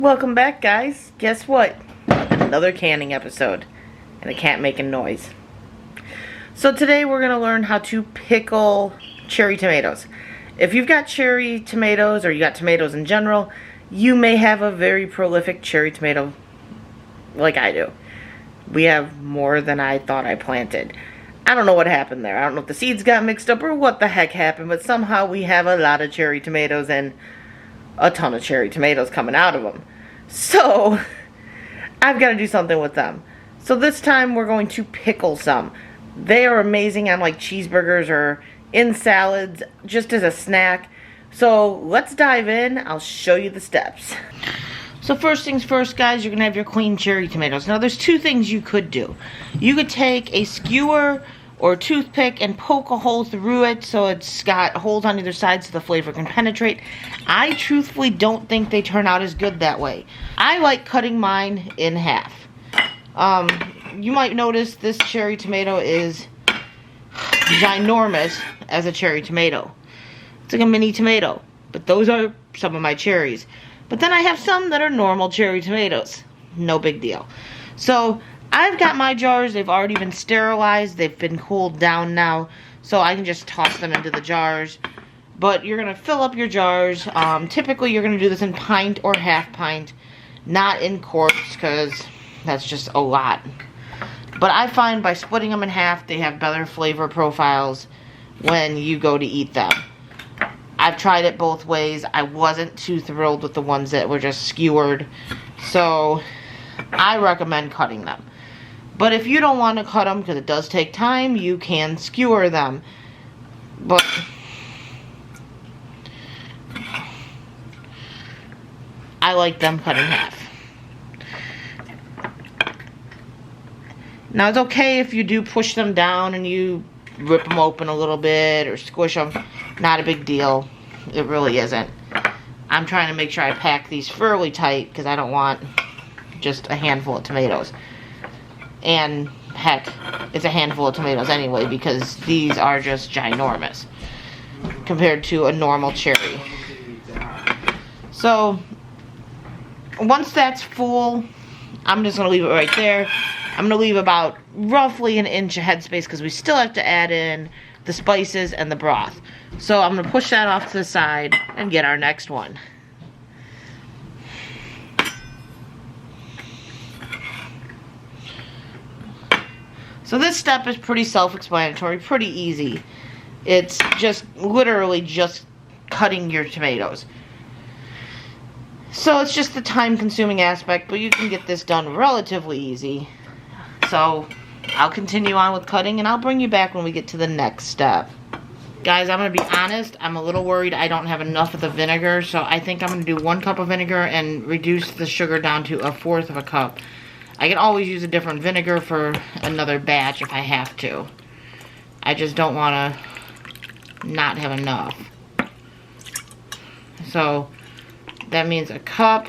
Welcome back, guys. Guess what? Another canning episode. And a cat making noise. So today we're going to learn how to pickle cherry tomatoes. If you've got cherry tomatoes or you got tomatoes in general, you may have a very prolific cherry tomato like I do. We have more than I thought I planted. I don't know what happened there. I don't know if the seeds got mixed up or what the heck happened, but somehow we have a lot of cherry tomatoes and a ton of cherry tomatoes coming out of them. So, I've got to do something with them. So this time we're going to pickle some. They are amazing on like cheeseburgers or in salads, just as a snack. So let's dive in. I'll show you the steps. So first things first, guys, you're going to have your clean cherry tomatoes. Now there's two things you could do. You could take a skewer or a toothpick and poke a hole through it so it's got holes on either side so the flavor can penetrate. I truthfully don't think they turn out as good that way. I like cutting mine in half. You might notice this cherry tomato is ginormous as a cherry tomato. It's like a mini tomato, but those are some of my cherries. But then I have some that are normal cherry tomatoes. No big deal. So I've got my jars. They've already been sterilized. They've been cooled down now. So I can just toss them into the jars. But you're going to fill up your jars. Typically you're going to do this in pint or half pint. Not in quarts because that's just a lot. But I find by splitting them in half, they have better flavor profiles when you go to eat them. I've tried it both ways. I wasn't too thrilled with the ones that were just skewered. So I recommend cutting them. But if you don't want to cut them, because it does take time, you can skewer them. But I like them cut in half. Now it's okay if you do push them down and you rip them open a little bit or squish them. Not a big deal. It really isn't. I'm trying to make sure I pack these fairly tight because I don't want just a handful of tomatoes. And heck, it's a handful of tomatoes anyway because these are just ginormous compared to a normal cherry. So once that's full, I'm just going to leave it right there. I'm going to leave about roughly an inch of headspace because we still have to add in the spices and the broth. So I'm going to push that off to the side and get our next one. So this step is pretty self-explanatory, pretty easy. It's just literally just cutting your tomatoes. So it's just the time-consuming aspect, but you can get this done relatively easy. So I'll continue on with cutting, and I'll bring you back when we get to the next step. Guys, I'm going to be honest, I'm a little worried I don't have enough of the vinegar, so I think I'm going to do 1 cup of vinegar and reduce the sugar down to 1/4 of a cup. I can always use a different vinegar for another batch if I have to. I just don't want to not have enough. So that means 1 cup.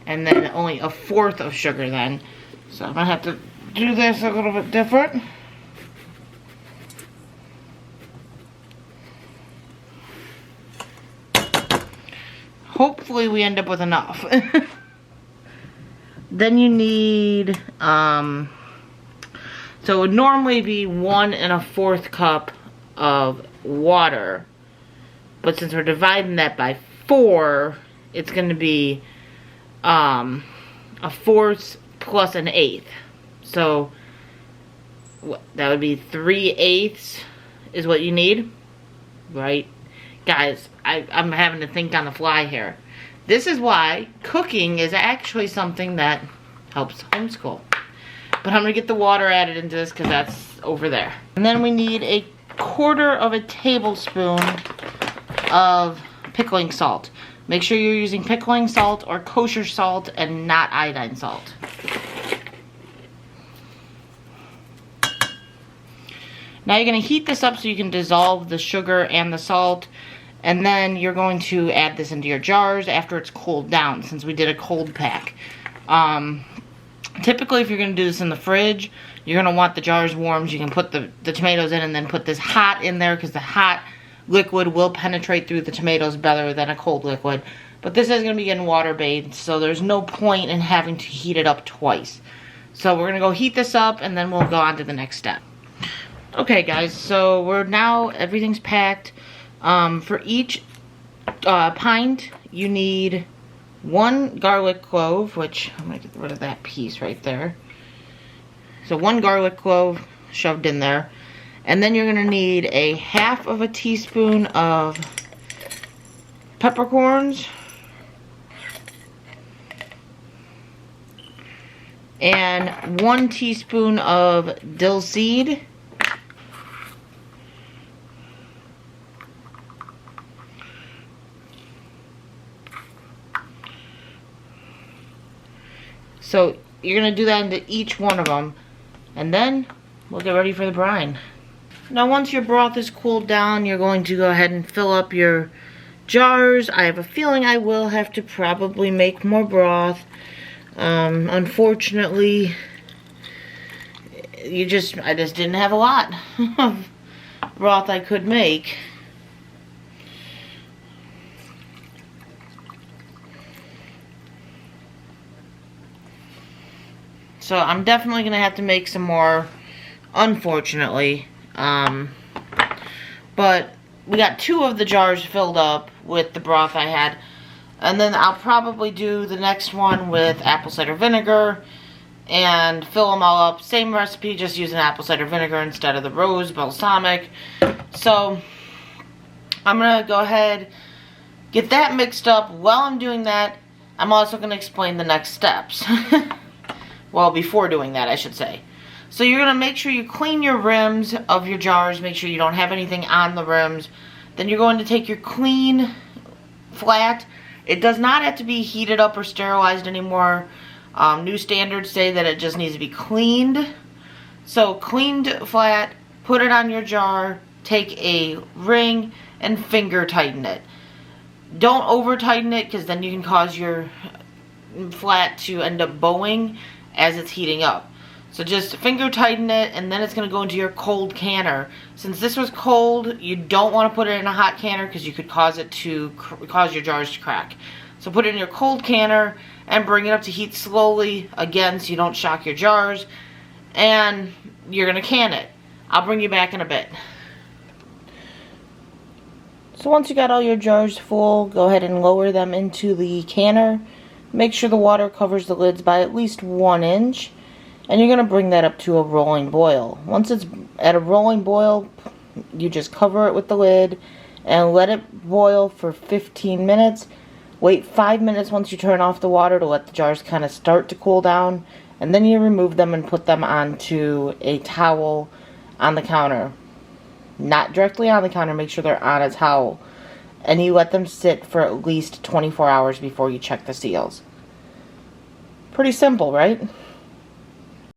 And then only 1/4 of sugar then. So I'm going to have to do this a little bit different. Hopefully we end up with enough. Then you need, so it would normally be 1 1/4 cup of water. But since we're dividing that by 4, it's going to be 1/4 plus 1/8. So that would be 3/8 is what you need, right? Guys, I'm having to think on the fly here. This is why cooking is actually something that helps homeschool. But I'm going to get the water added into this because that's over there. And then we need 1/4 of a tablespoon of pickling salt. Make sure you're using pickling salt or kosher salt and not iodine salt. Now you're going to heat this up so you can dissolve the sugar and the salt. And then you're going to add this into your jars after it's cooled down, since we did a cold pack. Typically, if you're going to do this in the fridge, you're going to want the jars warm. You can put the tomatoes in and then put this hot in there, because the hot liquid will penetrate through the tomatoes better than a cold liquid. But this is going to be getting water bathed, so there's no point in having to heat it up twice. So we're going to go heat this up, and then we'll go on to the next step. Okay guys, so everything's packed. For each pint, you need 1 garlic clove, which I'm going to get rid of that piece right there. So 1 garlic clove shoved in there. And then you're going to need a 1/2 teaspoon of peppercorns. And 1 teaspoon of dill seed. So you're going to do that into each one of them. And then we'll get ready for the brine. Now once your broth is cooled down, you're going to go ahead and fill up your jars. I have a feeling I will have to probably make more broth. Unfortunately, I just didn't have a lot of broth I could make. So I'm definitely going to have to make some more, unfortunately. But we got 2 of the jars filled up with the broth I had. And then I'll probably do the next one with apple cider vinegar and fill them all up. Same recipe, just using apple cider vinegar instead of the rose balsamic. So I'm going to go ahead, get that mixed up. While I'm doing that, I'm also going to explain the next steps. Well, before doing that, I should say. So you're going to make sure you clean your rims of your jars. Make sure you don't have anything on the rims. Then you're going to take your clean flat. It does not have to be heated up or sterilized anymore. New standards say that it just needs to be cleaned. So cleaned flat, put it on your jar, take a ring and finger tighten it. Don't over tighten it, because then you can cause your flat to end up bowing as it's heating up. So just finger tighten it, and then it's going to go into your cold canner. Since this was cold, you don't want to put it in a hot canner because you could cause your jars to crack. So put it in your cold canner and bring it up to heat slowly, again, so you don't shock your jars. And you're going to can it. I'll bring you back in a bit. So once you got all your jars full, go ahead and lower them into the canner. Make sure the water covers the lids by at least 1 inch. And you're going to bring that up to a rolling boil. Once it's at a rolling boil, you just cover it with the lid and let it boil for 15 minutes. Wait 5 minutes once you turn off the water to let the jars kind of start to cool down. And then you remove them and put them onto a towel on the counter. Not directly on the counter, make sure they're on a towel. And you let them sit for at least 24 hours before you check the seals. Pretty simple, right?